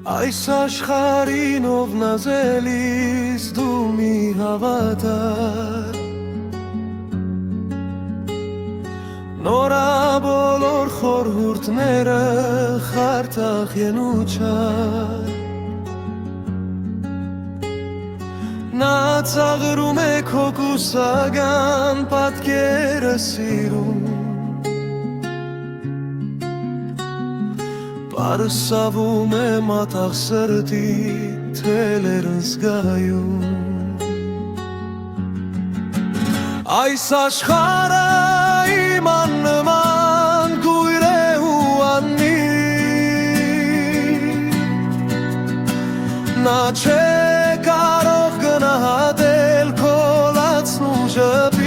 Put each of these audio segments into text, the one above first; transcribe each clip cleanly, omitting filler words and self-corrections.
Այս աշխարհին ով նազելիս դու մի հավատար Նորա բոլոր խորհուրդները խարտախ ենուչար Նա ծաղրում է քո կուսական պատկերը սիրում Պարսավում է մատաղ սրտի թելերն զգայում Այս աշխարհը իմ աննման կույր է ու աննի Նա չէ կարող գնահատել քո լացն ու ժպիտ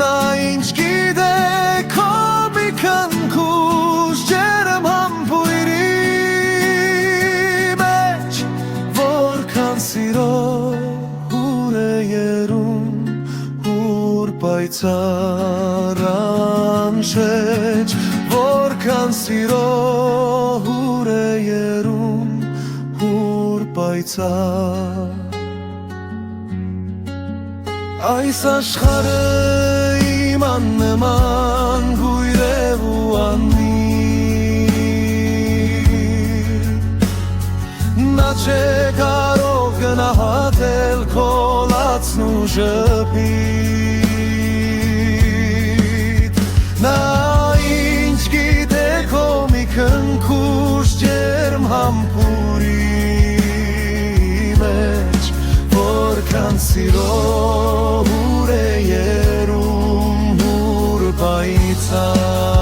Նա ինչ գիտե քո մի քնքուշ ջերմ համբույրի մեջ Որքան սիրո հուր է երում հուր պայծառ անշեջ Որքան սիրո հուր է երում հուր պայծառ Այս աշխարհը իմ աննման գույր է ու աննի Նա չէ կարող գնահատել քո լացն ու ժպիտ Նա ինչ գիտե քո մի քնքուշ ջերմ համբույրի մեջ Որքան սիրո հուր է երում հուր պայծառ